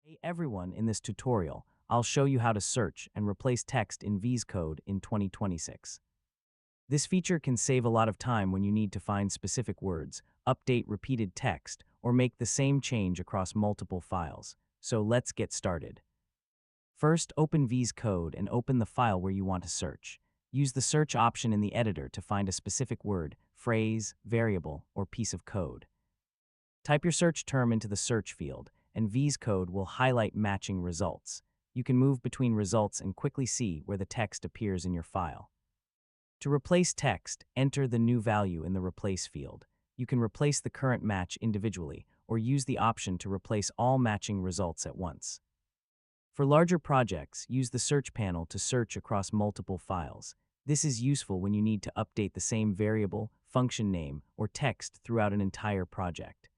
Hey everyone, in this tutorial, I'll show you how to search and replace text in VS Code in 2026. This feature can save a lot of time when you need to find specific words, update repeated text, or make the same change across multiple files. So let's get started. First, open VS Code and open the file where you want to search. Use the search option in the editor to find a specific word, phrase, variable, or piece of code. Type your search term into the search field, and VS Code will highlight matching results. You can move between results and quickly see where the text appears in your file. To replace text, enter the new value in the Replace field. You can replace the current match individually, or use the option to replace all matching results at once. For larger projects, use the Search panel to search across multiple files. This is useful when you need to update the same variable, function name, or text throughout an entire project.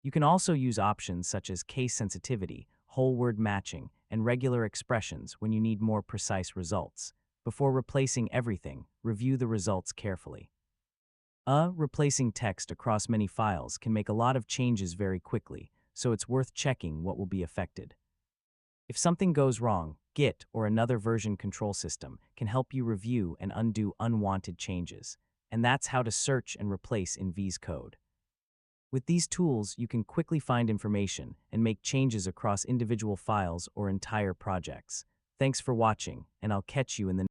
You can also use options such as case sensitivity, whole word matching, and regular expressions when you need more precise results. Before replacing everything, review the results carefully. Replacing text across many files can make a lot of changes very quickly, so it's worth checking what will be affected. If something goes wrong, Git or another version control system can help you review and undo unwanted changes. And that's how to search and replace in VS Code. With these tools, you can quickly find information and make changes across individual files or entire projects. Thanks for watching, and I'll catch you in the